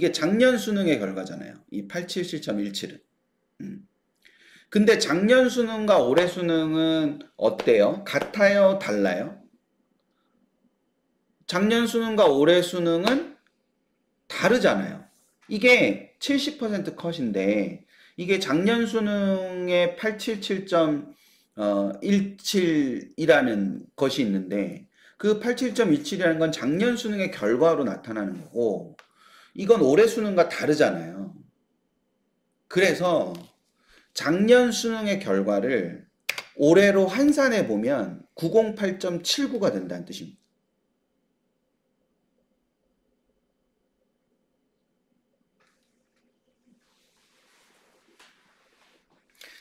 이게 작년 수능의 결과잖아요. 이 877.17은. 근데 작년 수능과 올해 수능은 어때요? 같아요? 달라요? 작년 수능과 올해 수능은 다르잖아요. 이게 70% 컷인데 이게 작년 수능의 877.17이라는 것이 있는데 그 87.17이라는 건 작년 수능의 결과로 나타나는 거고 이건 올해 수능과 다르잖아요. 그래서 작년 수능의 결과를 올해로 환산해 보면 908.79가 된다는 뜻입니다.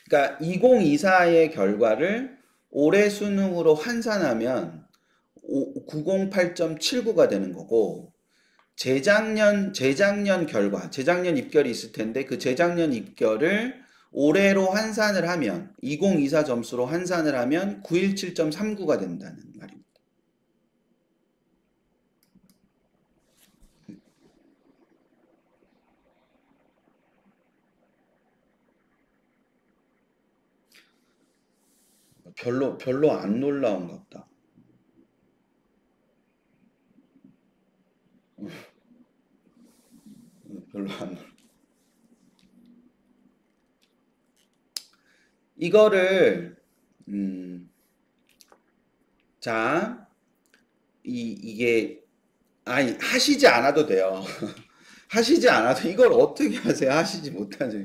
그러니까 2024의 결과를 올해 수능으로 환산하면 908.79가 되는 거고 재작년 결과, 재작년 입결이 있을 텐데 그 재작년 입결을 올해로 환산을 하면 2024 점수로 환산을 하면 917.39가 된다는 말입니다. 별로 안 놀라운가 보다. 별로 안 놀라. 이거를 자, 이게 아니 하시지 않아도 돼요. 하시지 않아도 이걸 어떻게 하세요? 하시지 못하죠.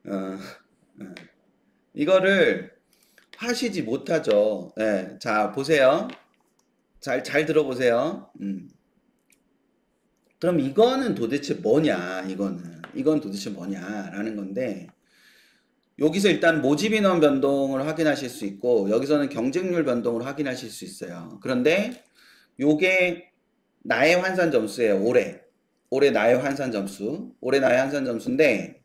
어, 어. 이거를 하시지 못하죠. 네, 자 보세요. 잘 들어보세요. 그럼 이거는 도대체 뭐냐? 이건 도대체 뭐냐라는 건데 여기서 일단 모집 인원 변동을 확인하실 수 있고 여기서는 경쟁률 변동을 확인하실 수 있어요. 그런데 요게 나의 환산 점수예요. 올해 나의 환산 점수인데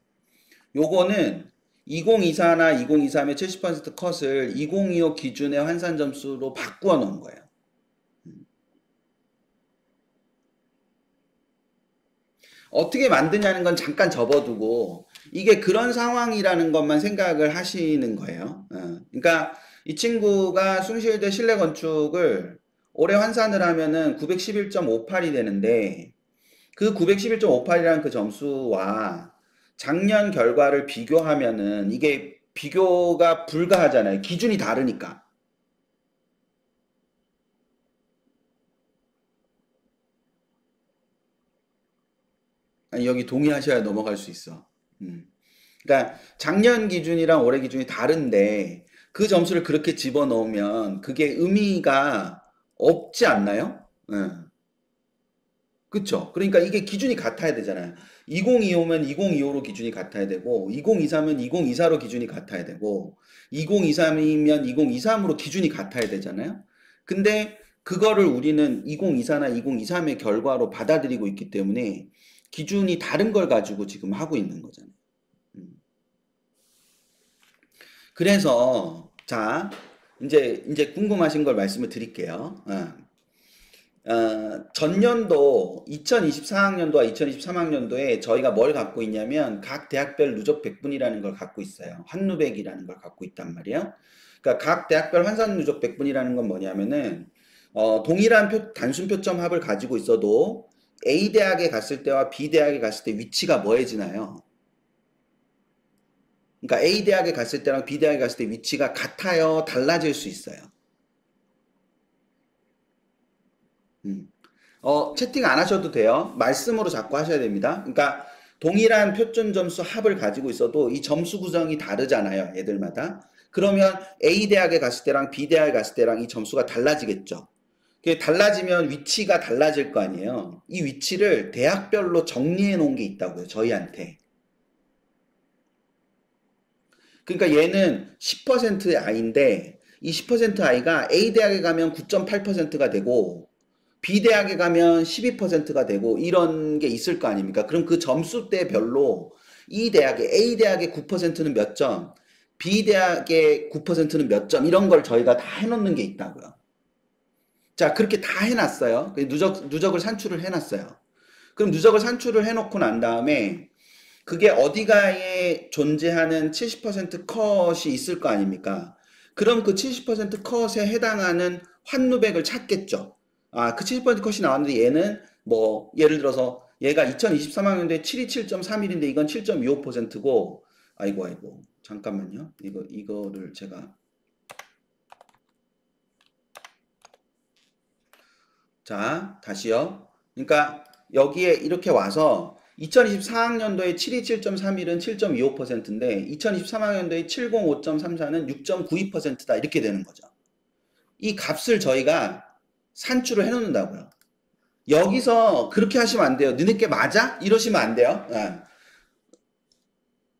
요거는 2024나 2023의 70% 컷을 2025 기준의 환산 점수로 바꾸어 놓은 거예요. 어떻게 만드냐는 건 잠깐 접어두고 이게 그런 상황이라는 것만 생각을 하시는 거예요. 그러니까 이 친구가 숭실대 실내 건축을 올해 환산을 하면은 911.58이 되는데 그 911.58이라는 그 점수와 작년 결과를 비교하면은 이게 비교가 불가하잖아요. 기준이 다르니까. 아니, 여기 동의하셔야 넘어갈 수 있어. 그러니까 작년 기준이랑 올해 기준이 다른데 그 점수를 그렇게 집어넣으면 그게 의미가 없지 않나요? 그쵸? 그러니까 이게 기준이 같아야 되잖아요. 2025면 2025로 기준이 같아야 되고 2023면 2024로 기준이 같아야 되고 2023이면 2023으로 기준이 같아야 되잖아요. 근데 그거를 우리는 2024나 2023의 결과로 받아들이고 있기 때문에 기준이 다른 걸 가지고 지금 하고 있는 거잖아요. 그래서 자 이제 궁금하신 걸 말씀을 드릴게요. 전년도 2024학년도와 2023학년도에 저희가 뭘 갖고 있냐면 각 대학별 누적 백분이라는 걸 갖고 있어요. 환누백이라는 걸 갖고 있단 말이에요. 그러니까 각 대학별 환산 누적 백분이라는 건 뭐냐면은 동일한 단순 표점 합을 가지고 있어도 A 대학에 갔을 때와 B 대학에 갔을 때 위치가 뭐해지나요? 그러니까 A 대학에 갔을 때랑 B 대학에 갔을 때 위치가 같아요, 달라질 수 있어요. 음. 채팅 안 하셔도 돼요. 말씀으로 자꾸 하셔야 됩니다. 그러니까 동일한 표준 점수 합을 가지고 있어도 이 점수 구성이 다르잖아요, 애들마다. 그러면 A 대학에 갔을 때랑 B 대학에 갔을 때랑 이 점수가 달라지겠죠. 그게 달라지면 위치가 달라질 거 아니에요. 이 위치를 대학별로 정리해 놓은 게 있다고요, 저희한테. 그러니까 얘는 10%의 아이인데 이 10% 아이가 A 대학에 가면 9.8%가 되고 B 대학에 가면 12%가 되고 이런 게 있을 거 아닙니까? 그럼 그 점수대별로 이 대학의 A 대학의 9%는 몇 점, B 대학의 9%는 몇 점 이런 걸 저희가 다 해놓는 게 있다고요. 자, 그렇게 다 해놨어요. 누적을 산출을 해놨어요. 그럼 누적을 산출을 해놓고 난 다음에 그게 어디가에 존재하는 70% 컷이 있을 거 아닙니까? 그럼 그 70% 컷에 해당하는 환누백을 찾겠죠. 아, 그 70% 컷이 나왔는데 얘는 뭐 예를 들어서 얘가 2023학년도에 727.31인데 이건 7.25%고 아이고 잠깐만요. 이거를 제가 자, 다시요. 그러니까 여기에 이렇게 와서 2024학년도에 727.31은 7.25%인데 2023학년도에 705.34는 6.92%다 이렇게 되는 거죠. 이 값을 저희가 산출을 해놓는다고요. 여기서 그렇게 하시면 안 돼요. 너네께 맞아? 이러시면 안 돼요.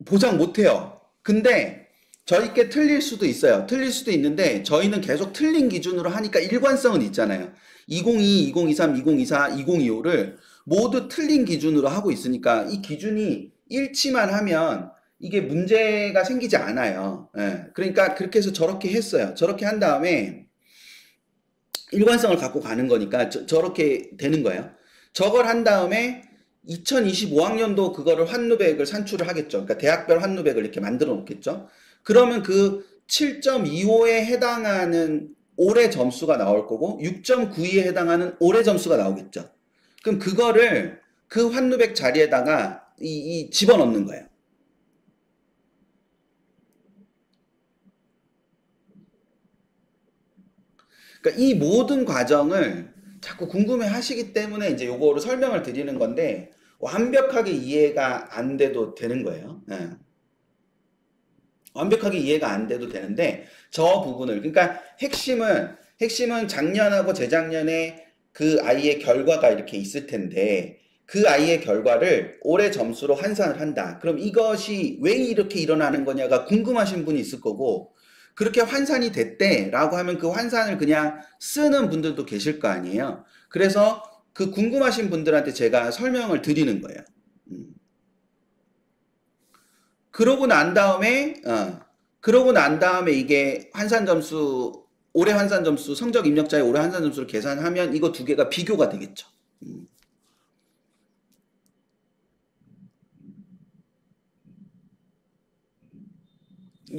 보장 못해요. 근데 저희께 틀릴 수도 있어요. 틀릴 수도 있는데 저희는 계속 틀린 기준으로 하니까 일관성은 있잖아요. 2022, 2023, 2024, 2025를 모두 틀린 기준으로 하고 있으니까 이 기준이 일치만 하면 이게 문제가 생기지 않아요. 예. 그러니까 그렇게 해서 저렇게 했어요. 저렇게 한 다음에 일관성을 갖고 가는 거니까 저렇게 되는 거예요. 저걸 한 다음에 2025학년도 그거를 환누백을 산출을 하겠죠. 그러니까 대학별 환누백을 이렇게 만들어 놓겠죠. 그러면 그 7.25에 해당하는 올해 점수가 나올 거고 6.92에 해당하는 올해 점수가 나오겠죠. 그럼 그거를 그 환누백 자리에다가 이 집어넣는 거예요. 그러니까 이 모든 과정을 자꾸 궁금해 하시기 때문에 이제 요거를 설명을 드리는 건데 완벽하게 이해가 안 돼도 되는 거예요. 예. 완벽하게 이해가 안 돼도 되는데 저 부분을 그러니까 핵심은 작년하고 재작년에 그 아이의 결과가 이렇게 있을 텐데 그 아이의 결과를 올해 점수로 환산을 한다. 그럼 이것이 왜 이렇게 일어나는 거냐가 궁금하신 분이 있을 거고 그렇게 환산이 됐대라고 하면 그 환산을 그냥 쓰는 분들도 계실 거 아니에요. 그래서 그 궁금하신 분들한테 제가 설명을 드리는 거예요. 음. 그러고 난 다음에 그러고 난 다음에 이게 환산 점수 올해 환산 점수 성적 입력자의 올해 환산 점수를 계산하면 이거 두 개가 비교가 되겠죠. 음.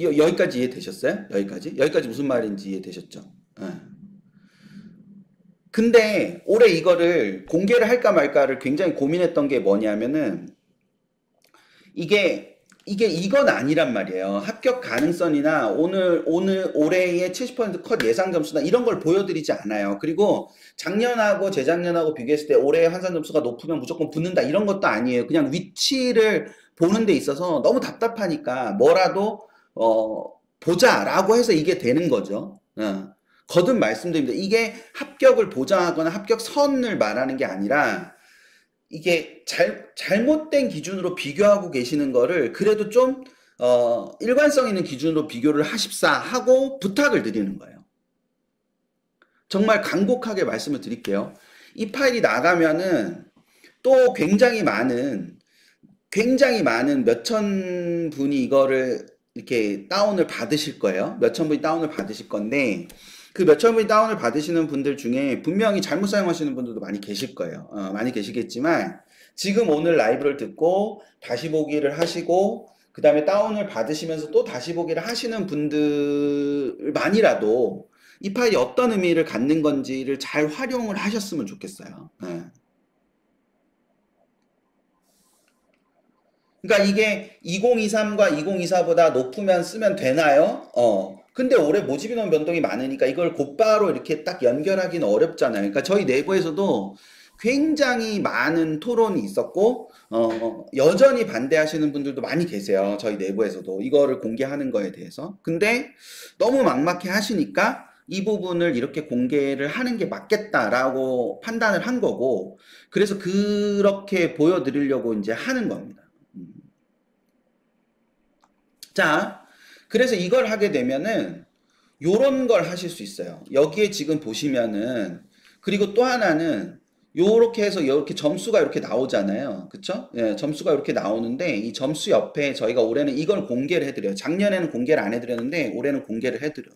여기까지 이해되셨어요? 여기까지 무슨 말인지 이해되셨죠? 예. 근데 올해 이거를 공개를 할까 말까를 굉장히 고민했던 게 뭐냐면은 이게 이건 아니란 말이에요. 합격 가능성이나 올해의 70%컷 예상 점수나 이런 걸 보여드리지 않아요. 그리고 작년하고 재작년하고 비교했을 때 올해의 환산 점수가 높으면 무조건 붙는다 이런 것도 아니에요. 그냥 위치를 보는 데 있어서 너무 답답하니까 뭐라도 보자라고 해서 이게 되는 거죠. 거듭 말씀드립니다. 이게 합격을 보장하거나 합격선을 말하는 게 아니라 이게 잘못된 기준으로 비교하고 계시는 거를 그래도 좀 일관성 있는 기준으로 비교를 하십사 하고 부탁을 드리는 거예요. 정말 간곡하게 말씀을 드릴게요. 이 파일이 나가면은 또 굉장히 많은 몇천 분이 이거를 이렇게 다운을 받으실 거예요. 몇천 분이 다운을 받으실 건데 그 몇천 분이 다운을 받으시는 분들 중에 분명히 잘못 사용하시는 분들도 많이 계실 거예요. 많이 계시겠지만 지금 오늘 라이브를 듣고 다시 보기를 하시고 그 다음에 다운을 받으시면서 또 다시 보기를 하시는 분들만이라도 이 파일이 어떤 의미를 갖는 건지를 잘 활용을 하셨으면 좋겠어요. 그러니까 이게 2023과 2024보다 높으면 쓰면 되나요? 근데 올해 모집 인원 변동이 많으니까 이걸 곧바로 이렇게 딱 연결하기는 어렵잖아요. 그러니까 저희 내부에서도 굉장히 많은 토론이 있었고, 여전히 반대하시는 분들도 많이 계세요. 저희 내부에서도 이거를 공개하는 거에 대해서. 근데 너무 막막해 하시니까 이 부분을 이렇게 공개를 하는 게 맞겠다라고 판단을 한 거고, 그래서 그렇게 보여드리려고 이제 하는 겁니다. 자, 그래서 이걸 하게 되면은 요런 걸 하실 수 있어요. 여기에 지금 보시면은 그리고 또 하나는 요렇게 해서 이렇게 점수가 이렇게 나오잖아요. 그쵸? 예, 점수가 이렇게 나오는데 이 점수 옆에 저희가 올해는 이걸 공개를 해드려요. 작년에는 공개를 안 해드렸는데 올해는 공개를 해드려요.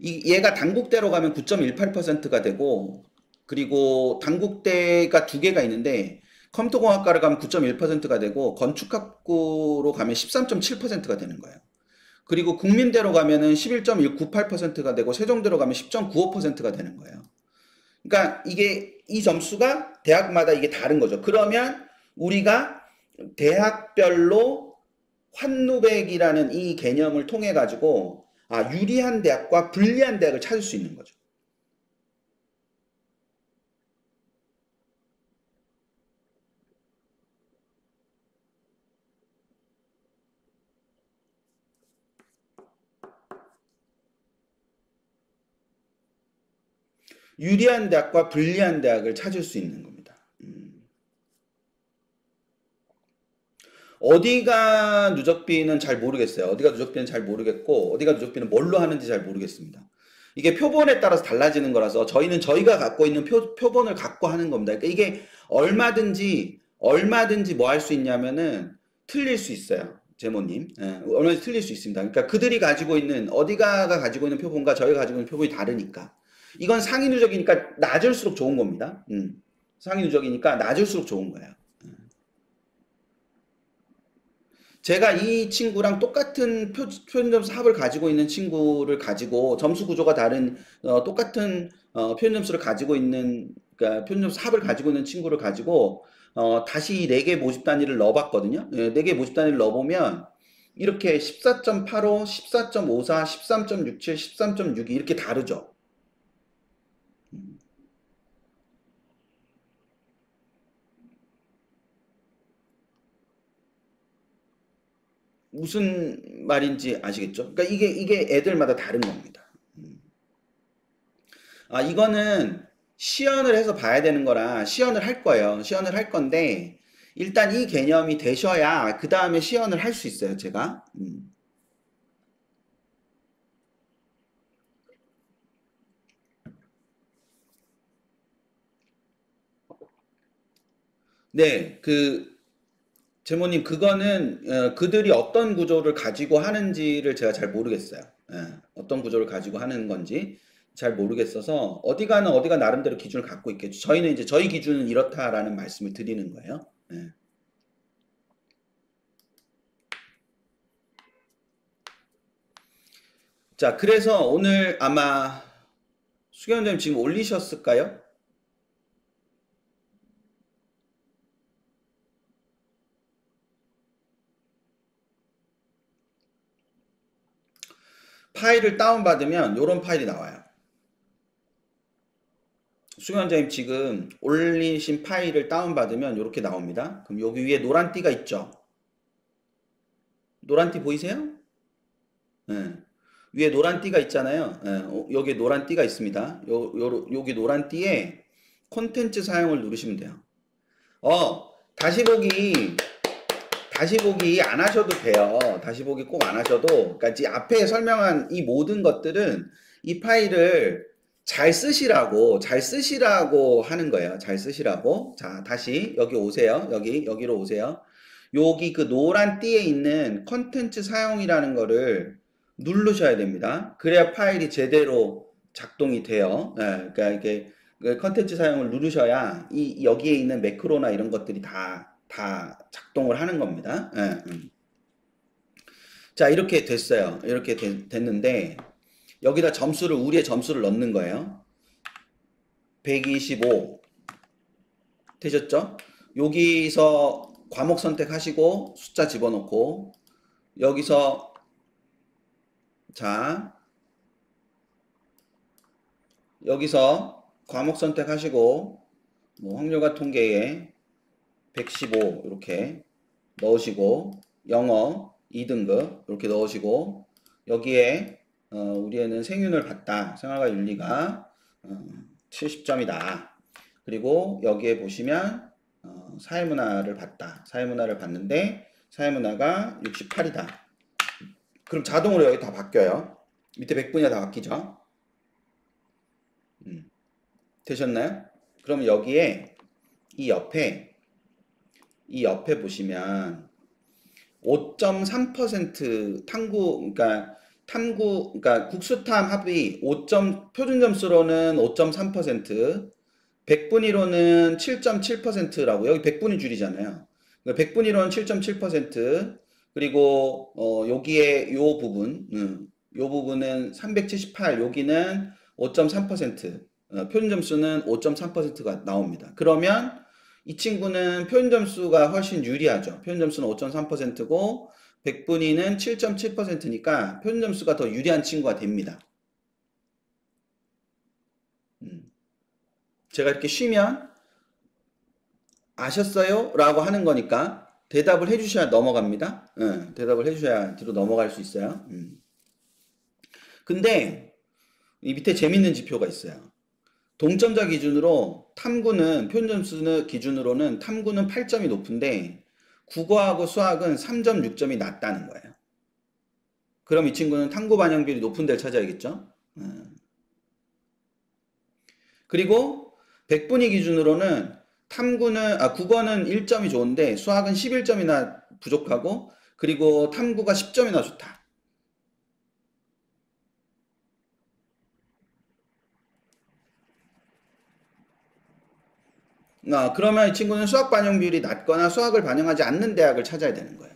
얘가 단국대로 가면 9.18%가 되고 그리고 단국대가 두 개가 있는데 컴퓨터공학과를 가면 9.1%가 되고 건축학부로 가면 13.7%가 되는 거예요. 그리고 국민대로 가면은 11.198%가 되고 세종대로 가면 10.95%가 되는 거예요. 그러니까 이게 이 점수가 대학마다 이게 다른 거죠. 그러면 우리가 대학별로 환누백이라는 이 개념을 통해 가지고 유리한 대학과 불리한 대학을 찾을 수 있는 거죠. 유리한 대학과 불리한 대학을 찾을 수 있는 겁니다. 어디가 누적비는 잘 모르겠어요. 어디가 누적비는 잘 모르겠고 어디가 누적비는 뭘로 하는지 잘 모르겠습니다. 이게 표본에 따라서 달라지는 거라서 저희는 저희가 갖고 있는 표본을 갖고 하는 겁니다. 그러니까 이게 얼마든지 뭐 할 수 있냐면은 틀릴 수 있어요. 제모님. 얼마든지 틀릴 수 있습니다. 그러니까 그들이 가지고 있는 어디가가 가지고 있는 표본과 저희가 가지고 있는 표본이 다르니까 이건 상위 누적이니까 낮을수록 좋은 겁니다. 상위 누적이니까 낮을수록 좋은 거예요. 제가 이 친구랑 똑같은 표준점수 합을 가지고 있는 친구를 가지고 점수 구조가 다른 똑같은 표준점수를 가지고 있는 그러니까 표준점수 합을 가지고 있는 친구를 가지고 다시 4개 모집 단위를 넣어봤거든요. 4개 모집 단위를 넣어보면 이렇게 14.85, 14.54, 13.67, 13.62 이렇게 다르죠. 무슨 말인지 아시겠죠? 그러니까 이게 애들마다 다른 겁니다. 이거는 시연을 해서 봐야 되는 거라 시연을 할 거예요. 시연을 할 건데 일단 이 개념이 되셔야 그 다음에 시연을 할 수 있어요. 제가. 네, 제모님 그거는 그들이 어떤 구조를 가지고 하는지를 제가 잘 모르겠어요. 어떤 구조를 가지고 하는 건지 잘 모르겠어서 어디가 나름대로 기준을 갖고 있겠죠. 저희는 이제 저희 기준은 이렇다라는 말씀을 드리는 거예요. 자, 그래서 오늘 아마 수경원장님 지금 올리셨을까요? 파일을 다운받으면 이런 파일이 나와요. 수경원장님 지금 올리신 파일을 다운받으면 이렇게 나옵니다. 그럼 여기 위에 노란 띠가 있죠? 노란 띠 보이세요? 네. 위에 노란 띠가 있잖아요. 여기 노란 띠가 있습니다. 여기 노란 띠에 콘텐츠 사용을 누르시면 돼요. 다시 보기 안 하셔도 돼요. 다시 보기 꼭 안 하셔도. 그러니까 이 앞에 설명한 이 모든 것들은 이 파일을 잘 쓰시라고 하는 거예요. 잘 쓰시라고. 자, 다시 여기 오세요. 여기로 오세요. 여기 그 노란 띠에 있는 컨텐츠 사용이라는 거를 누르셔야 됩니다. 그래야 파일이 제대로 작동이 돼요. 그러니까 이게 컨텐츠 사용을 누르셔야 여기에 있는 매크로나 이런 것들이 다 작동을 하는 겁니다. 자, 이렇게 됐어요. 이렇게 됐는데 여기다 우리의 점수를 넣는 거예요. 125 되셨죠? 여기서 과목 선택하시고 숫자 집어넣고 여기서 여기서 과목 선택하시고 뭐 확률과 통계에 115 이렇게 넣으시고 영어 2등급 이렇게 넣으시고 여기에 우리 애는 생윤을 봤다. 생활과 윤리가 70점이다. 그리고 여기에 보시면 사회문화를 봤다. 사회문화를 봤는데 사회문화가 68이다. 그럼 자동으로 여기 다 바뀌어요. 밑에 100분위가 다 바뀌죠. 되셨나요? 그럼 여기에 이 옆에 보시면 5.3% 그러니까 국수탐 합이 표준 점수로는 5.3%, 백분위로는 7.7%라고 여기 백분위 줄이잖아요. 100분위로는 7.7% 그리고 여기에 요 부분 요 부분은 378 여기는 5.3% 표준 점수는 5.3%가 나옵니다. 그러면 이 친구는 표준 점수가 훨씬 유리하죠. 표준 점수는 5.3%고 백분위는 7.7%니까 표준 점수가 더 유리한 친구가 됩니다. 제가 이렇게 쉬면 아셨어요? 라고 하는 거니까 대답을 해주셔야 넘어갑니다. 대답을 해주셔야 뒤로 넘어갈 수 있어요. 근데 이 밑에 재밌는 지표가 있어요. 동점자 기준으로 탐구는 표준 점수 기준으로는 탐구는 8점이 높은데 국어하고 수학은 3.6점이 낮다는 거예요. 그럼 이 친구는 탐구 반영 비율이 높은 데를 찾아야겠죠. 그리고 백분위 기준으로는 국어는 1점이 좋은데 수학은 11점이나 부족하고 그리고 탐구가 10점이나 좋다. 그러면 이 친구는 수학 반영 비율이 낮거나 수학을 반영하지 않는 대학을 찾아야 되는 거예요.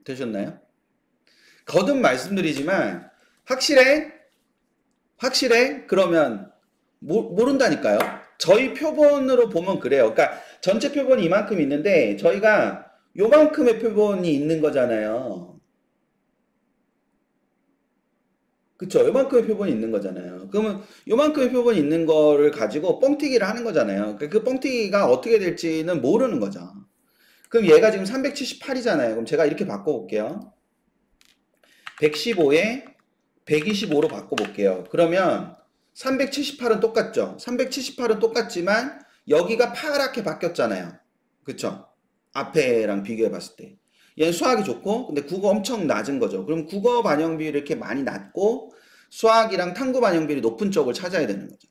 되셨나요? 거듭 말씀드리지만 확실해? 확실해? 그러면 모른다니까요. 저희 표본으로 보면 그래요. 그러니까 전체 표본이 이만큼 있는데 저희가 요만큼의 표본이 있는 거잖아요. 그쵸? 요만큼의 표본이 있는 거잖아요. 그러면 요만큼의 표본이 있는 거를 가지고 뻥튀기를 하는 거잖아요. 그 뻥튀기가 어떻게 될지는 모르는 거죠. 그럼 얘가 지금 378이잖아요. 그럼 제가 이렇게 바꿔볼게요. 115에 125로 바꿔볼게요. 그러면 378은 똑같죠? 378은 똑같지만 여기가 파랗게 바뀌었잖아요. 그쵸? 앞에랑 비교해 봤을 때. 얘는 수학이 좋고 근데 국어 엄청 낮은 거죠. 그럼 국어 반영 비율이 이렇게 많이 낮고 수학이랑 탐구 반영 비율이 높은 쪽을 찾아야 되는 거죠.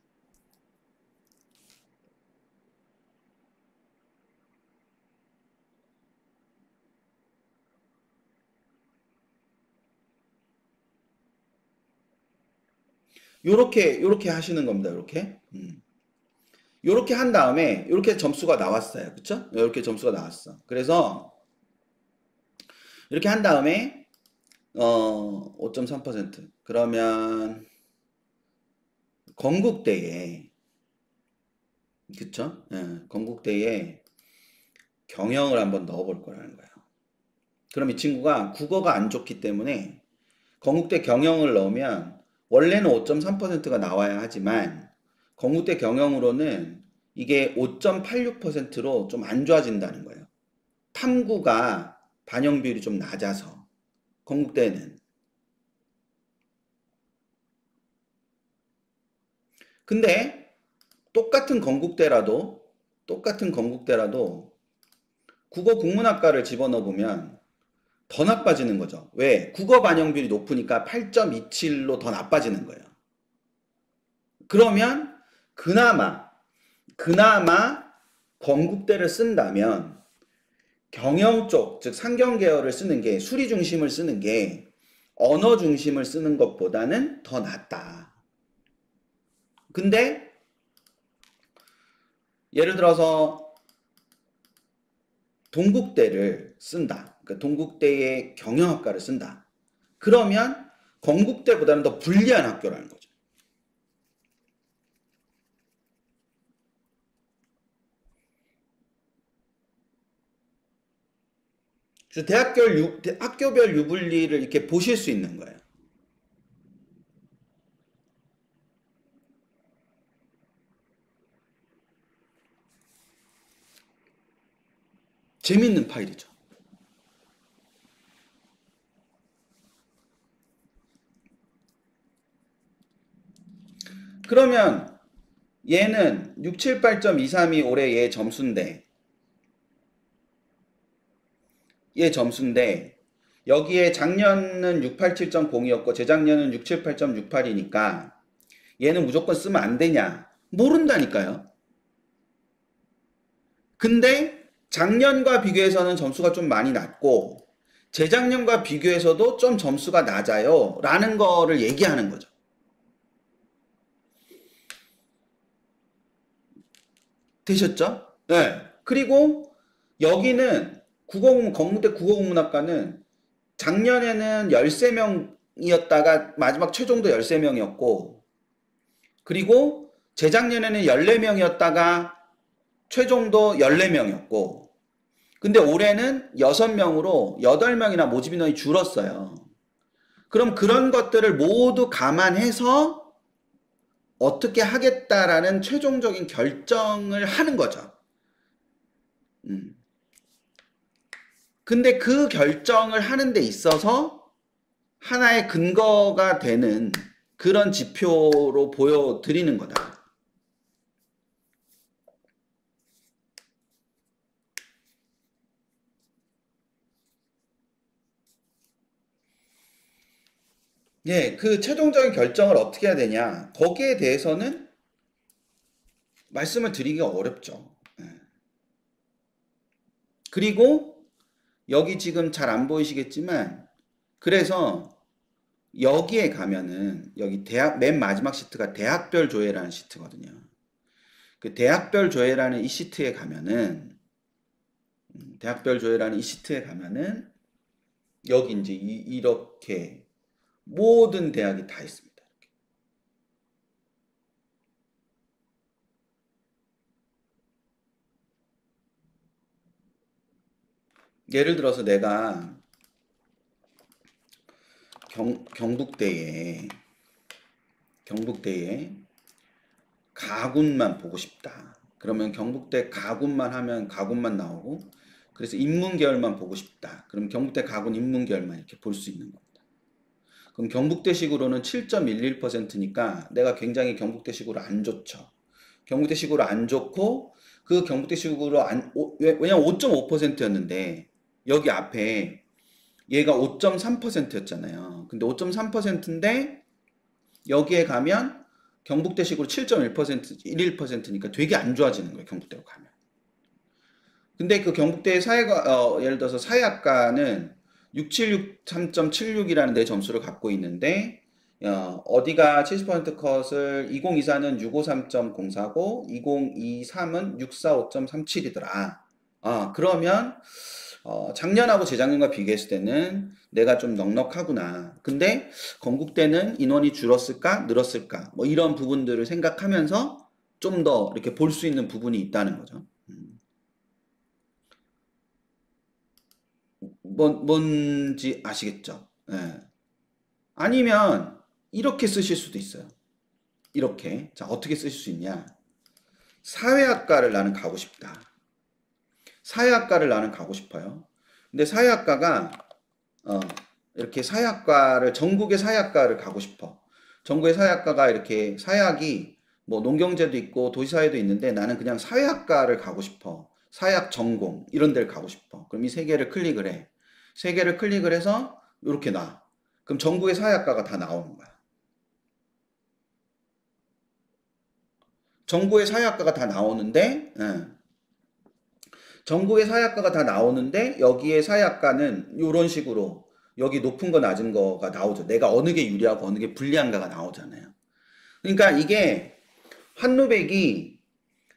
요렇게 하시는 겁니다. 요렇게. 요렇게 한 다음에 요렇게 점수가 나왔어요. 그쵸? 요렇게 점수가 나왔어. 그래서 이렇게 한 다음에 5.3% 그러면 건국대에 그쵸? 예, 건국대에 경영을 한번 넣어볼 거라는 거예요. 그럼 이 친구가 국어가 안 좋기 때문에 건국대 경영을 넣으면 원래는 5.3%가 나와야 하지만 건국대 경영으로는 이게 5.86%로 좀 안 좋아진다는 거예요. 탐구가 반영 비율이 좀 낮아서 건국대는. 근데 똑같은 건국대라도 국어 국문학과를 집어넣어 보면 더 나빠지는 거죠. 왜? 국어 반영 비율이 높으니까 8.27로 더 나빠지는 거예요. 그러면 그나마 건국대를 쓴다면 경영 쪽, 즉 상경 계열을 쓰는 게 수리 중심을 쓰는 게 언어 중심을 쓰는 것보다는 더 낫다. 근데 예를 들어서 동국대를 쓴다. 그러니까 동국대의 경영학과를 쓴다. 그러면 건국대보다는 더 불리한 학교라는 거죠. 그래서 학교별 유불리를 이렇게 보실 수 있는 거예요. 재밌는 파일이죠. 그러면 얘는 678.232 올해 얘 점수인데 여기에 작년은 687.0이었고 재작년은 678.68이니까 얘는 무조건 쓰면 안 되냐? 모른다니까요. 근데 작년과 비교해서는 점수가 좀 많이 낮고 재작년과 비교해서도 좀 점수가 낮아요 라는 거를 얘기하는 거죠. 되셨죠? 네. 그리고 여기는 국어국문대 국어국문학과는 작년에는 13명이었다가 마지막 최종도 13명이었고, 그리고 재작년에는 14명이었다가 최종도 14명이었고, 근데 올해는 6명으로 8명이나 모집 인원이 줄었어요. 그럼 그런 것들을 모두 감안해서 어떻게 하겠다라는 최종적인 결정을 하는 거죠. 근데 그 결정을 하는 데 있어서 하나의 근거가 되는 그런 지표로 보여드리는 거다. 예, 그 최종적인 결정을 어떻게 해야 되냐. 거기에 대해서는 말씀을 드리기가 어렵죠. 예. 그리고 여기 지금 잘 안 보이시겠지만, 그래서 여기에 가면은 여기 대학 맨 마지막 시트가 대학별 조회라는 시트거든요. 그 대학별 조회라는 이 시트에 가면은 대학별 조회라는 이 시트에 가면은 여기 이제 이렇게 모든 대학이 다 있습니다. 예를 들어서 내가 경북대에 가군만 보고 싶다. 그러면 경북대 가군만 하면 가군만 나오고, 그래서 인문계열만 보고 싶다. 그럼 경북대 가군 인문계열만 이렇게 볼 수 있는 겁니다. 그럼 경북대식으로는 7.11%니까 내가 굉장히 경북대식으로 안 좋죠. 경북대식으로 안 좋고, 그 경북대식으로 왜냐면 5.5%였는데 여기 앞에 얘가 5.3%였잖아요. 근데 5.3%인데 여기에 가면 경북대식으로 7.1%, 11%니까 되게 안 좋아지는 거예요. 경북대로 가면. 근데 그 경북대 예를 들어서 사회학과는 676, 3.76이라는 내 점수를 갖고 있는데, 어디가 70% 컷을 2024는 653.040, 2023은 645.37이더라. 그러면 작년하고 재작년과 비교했을 때는 내가 좀 넉넉하구나. 근데 건국대는 인원이 줄었을까, 늘었을까, 뭐 이런 부분들을 생각하면서 좀 더 이렇게 볼 수 있는 부분이 있다는 거죠. 뭔지 아시겠죠? 예. 아니면 이렇게 쓰실 수도 있어요. 이렇게. 자, 어떻게 쓰실 수 있냐? 사회학과를 나는 가고 싶다. 사회학과를 나는 가고 싶어요. 근데 사회학과가 어, 이렇게 전국의 사회학과를 가고 싶어. 전국의 사회학과가 이렇게 사회학이 뭐 농경제도 있고 도시사회도 있는데 나는 그냥 사회학과를 가고 싶어. 사회학 전공 이런 데를 가고 싶어. 그럼 이 세 개를 클릭을 해. 세 개를 클릭을 해서 이렇게 놔. 그럼 전국의 사회학과가 다 나오는 거야. 전국의 사회학과가 다 나오는데, 전국의 사회학과가 다 나오는데 여기에 사회학과는 이런 식으로 여기 높은 거 낮은 거가 나오죠. 내가 어느 게 유리하고 어느 게 불리한가가 나오잖아요. 그러니까 이게 환루백이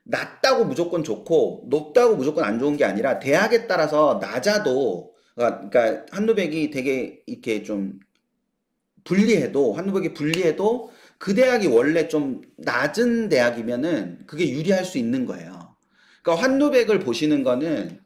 낮다고 무조건 좋고 높다고 무조건 안 좋은 게 아니라 대학에 따라서 낮아도, 그러니까 환루백이 되게 이렇게 좀 환루백이 불리해도 그 대학이 원래 좀 낮은 대학이면은 그게 유리할 수 있는 거예요. 그러니까 환루백을 보시는 거는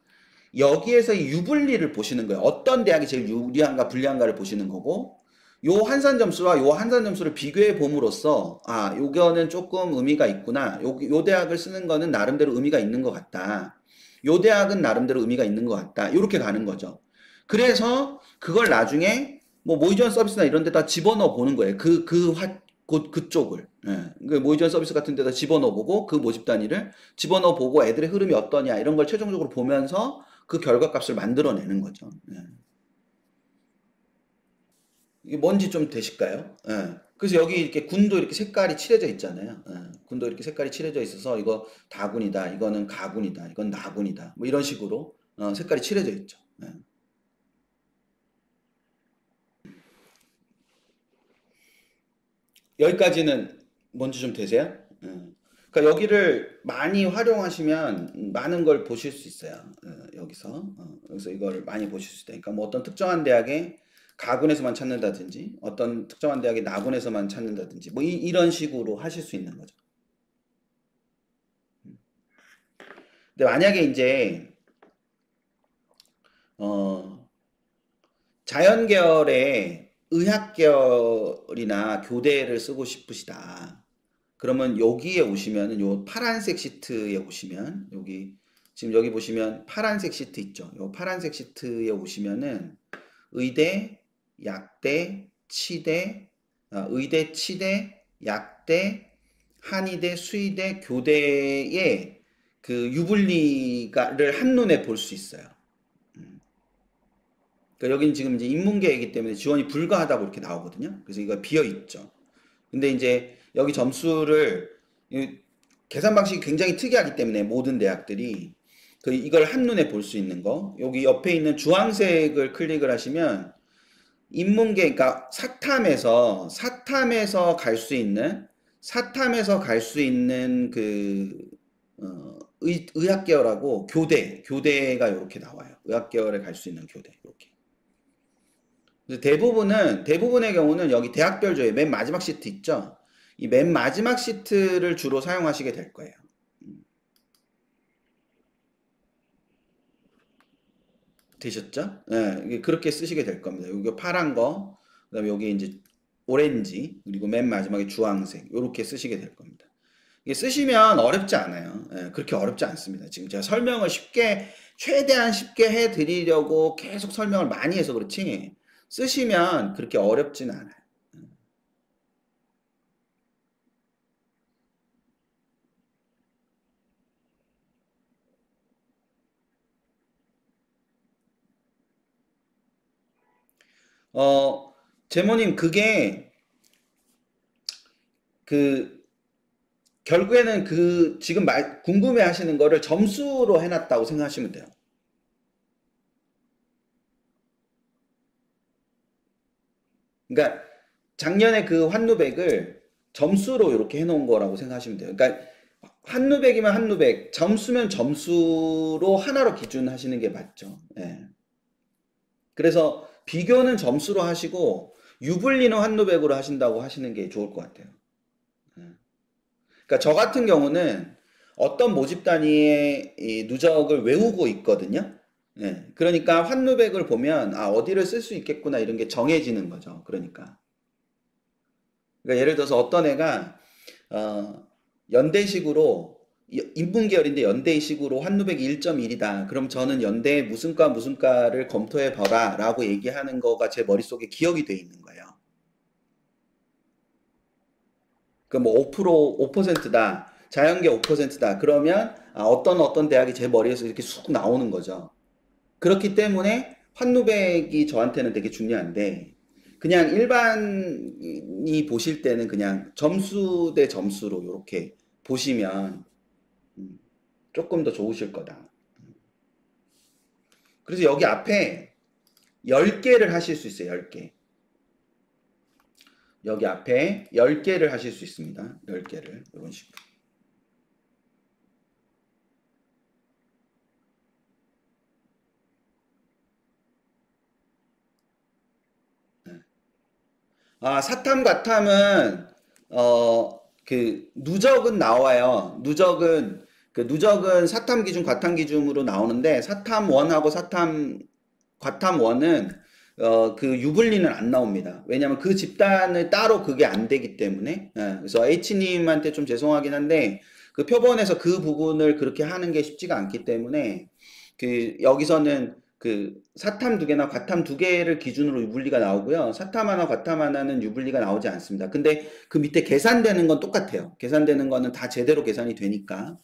여기에서 이 유불리를 보시는 거예요. 어떤 대학이 제일 유리한가 불리한가를 보시는 거고, 요 한산 점수와 요 한산 점수를 비교해 봄으로써 요거는 조금 의미가 있구나. 요 대학을 쓰는 거는 나름대로 의미가 있는 것 같다. 요 대학은 나름대로 의미가 있는 것 같다. 요렇게 가는 거죠. 그래서 그걸 나중에 뭐 모의지원 서비스나 이런 데다 집어넣어 보는 거예요. 그쪽을. 예. 그 모의지원 서비스 같은 데다 집어넣어 보고 그 모집 단위를 집어넣어 보고 애들의 흐름이 어떠냐 이런 걸 최종적으로 보면서 그 결과값을 만들어내는 거죠. 예. 이게 뭔지 좀 되실까요? 예. 그래서 여기 이렇게 군도 이렇게 색깔이 칠해져 있잖아요. 예. 군도 이렇게 색깔이 칠해져 있어서 이거 다군이다, 이거는 가군이다, 이건 나군이다. 뭐 이런 식으로 색깔이 칠해져 있죠. 예. 여기까지는 뭔지 좀 되세요? 그러니까 여기를 많이 활용하시면 많은 걸 보실 수 있어요. 여기서. 그래서 이걸 많이 보실 수 있다. 그러니까 뭐 어떤 특정한 대학의 가군에서만 찾는다든지, 어떤 특정한 대학의 나군에서만 찾는다든지, 뭐 이런 식으로 하실 수 있는 거죠. 근데 만약에 이제 어, 자연계열의 의학계열이나 교대를 쓰고 싶으시다. 그러면 여기에 오시면은 요 파란색 시트에 오시면 여기 지금 여기 보시면 파란색 시트 있죠. 요 파란색 시트에 오시면은 의대, 약대, 치대, 의대, 치대, 약대, 한의대, 수의대, 교대의 그 유불리가를 한눈에 볼 수 있어요. 그러니까 여기는 지금 이제 인문계이기 때문에 지원이 불가하다고 이렇게 나오거든요. 그래서 이거 비어 있죠. 근데 이제 여기 점수를 계산 방식이 굉장히 특이하기 때문에 모든 대학들이 이걸 한눈에 볼 수 있는 거 여기 옆에 있는 주황색을 클릭을 하시면 인문계 그러니까 사탐에서 갈 수 있는 그 의학계열하고 교대가 이렇게 나와요. 의학계열에 갈 수 있는 교대 이렇게. 그래서 대부분의 경우는 여기 대학별조의 맨 마지막 시트 있죠? 이 맨 마지막 시트를 주로 사용하시게 될 거예요. 되셨죠? 예, 이게 그렇게 쓰시게 될 겁니다. 여기 파란 거, 그다음에 여기 이제 오렌지, 그리고 맨 마지막에 주황색, 요렇게 쓰시게 될 겁니다. 이게 쓰시면 어렵지 않아요. 예, 그렇게 어렵지 않습니다. 지금 제가 설명을 최대한 쉽게 해드리려고 계속 설명을 많이 해서 그렇지, 쓰시면 그렇게 어렵진 않아요. 어, 제모님, 그, 결국에는 지금 궁금해 하시는 거를 점수로 해놨다고 생각하시면 돼요. 그러니까 작년에 그 환누백을 점수로 이렇게 해놓은 거라고 생각하시면 돼요. 그러니까 환누백이면 환누백, 점수면 점수로 하나로 기준하시는 게 맞죠. 예. 그래서 비교는 점수로 하시고 유불리는 환누백으로 하신다고 하시는 게 좋을 것 같아요. 그러니까 저 같은 경우는 어떤 모집 단위의 이 누적을 외우고 있거든요. 예. 그러니까 환누백을 보면 어디를 쓸 수 있겠구나 이런 게 정해지는 거죠. 그러니까 예를 들어서 어떤 애가 어, 연대식으로 인문계열인데 연대식으로 환누백이 1.1이다. 그럼 저는 연대 무슨 과를 검토해 봐라 라고 얘기하는 거가 제 머릿속에 기억이 돼 있는 거예요. 그 뭐 5%, 5%다. 자연계 5%다. 그러면 어떤 대학이 제 머리에서 이렇게 쑥 나오는 거죠. 그렇기 때문에 환누백이 저한테는 되게 중요한데 그냥 일반이 보실 때는 그냥 점수 대 점수로 이렇게 보시면 조금 더 좋으실 거다. 그래서 여기 앞에 10개를 하실 수 있어요. 10개. 여기 앞에 10개를 하실 수 있습니다. 10개를 이런 식으로. 사탐, 과탐은 누적은 나와요. 누적은 사탐 기준, 과탐 기준으로 나오는데 사탐 1하고 과탐 1은 그 유불리는 안 나옵니다. 왜냐면 그 집단을 따로 그게 안 되기 때문에. 예, 그래서 H님한테 좀 죄송하긴 한데 그 표본에서 그 부분을 그렇게 하는 게 쉽지가 않기 때문에 여기서는 사탐 2개나 과탐 2개를 기준으로 유불리가 나오고요. 사탐 하나, 과탐 하나는 유불리가 나오지 않습니다. 근데 그 밑에 계산되는 건 똑같아요. 계산되는 거는 다 제대로 계산이 되니까.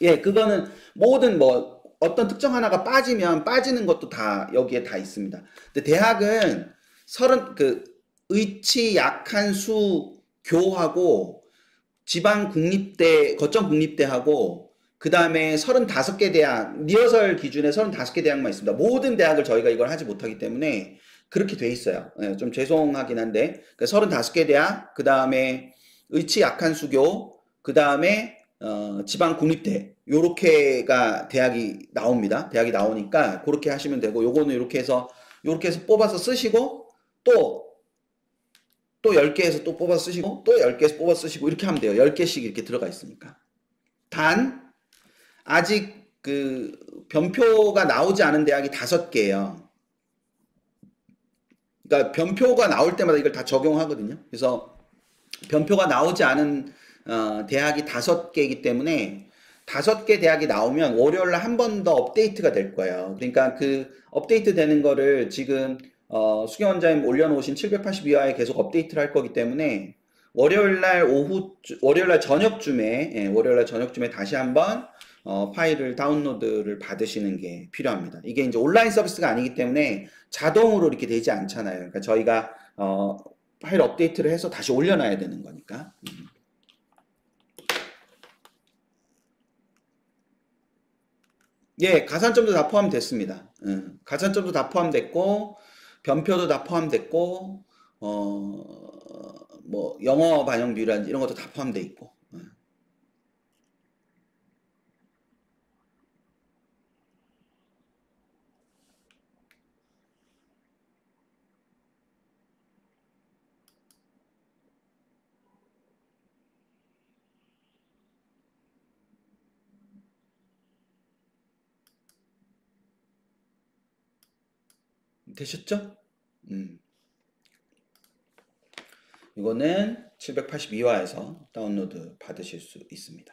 예, 그거는 모든 뭐 어떤 특정 하나가 빠지면 빠지는 것도 다 여기에 다 있습니다. 근데 대학은 의치 약한 수 교하고 지방 국립대, 거점 국립대하고 그 다음에 35개 대학, 리허설 기준에 35개 대학만 있습니다. 모든 대학을 저희가 이걸 하지 못하기 때문에 그렇게 돼 있어요. 예, 좀 죄송하긴 한데. 그 35개 대학, 그 다음에 의치 약한 수교, 그 다음에 지방 국립대 요렇게가 대학이 나옵니다. 대학이 나오니까 그렇게 하시면 되고 요거는 요렇게 해서 뽑아서 쓰시고 또 10개에서 또 뽑아서 쓰시고 또 10개에서 뽑아서 쓰시고 이렇게 하면 돼요. 10개씩 이렇게 들어가 있으니까. 단 아직 그 변표가 나오지 않은 대학이 5개예요. 그러니까 변표가 나올 때마다 이걸 다 적용하거든요. 그래서 변표가 나오지 않은 대학이 5개이기 때문에 5개 대학이 나오면 월요일날 한 번 더 업데이트가 될 거예요. 그러니까 그 업데이트 되는 거를 지금 수경 원장님 올려놓으신 782화에 계속 업데이트를 할 거기 때문에 월요일날 저녁쯤에 월요일날 저녁쯤에 다시 한번 파일을 다운로드를 받으시는 게 필요합니다. 이게 이제 온라인 서비스가 아니기 때문에 자동으로 이렇게 되지 않잖아요. 그러니까 저희가 파일 업데이트를 해서 다시 올려놔야 되는 거니까. 예, 가산점도 다 포함됐습니다. 가산점도 다 포함됐고, 변표도 다 포함됐고, 뭐, 영어 반영 비율이라든지 이런 것도 다 포함돼 있고. 되셨죠? 음, 이거는 782화에서 다운로드 받으실 수 있습니다.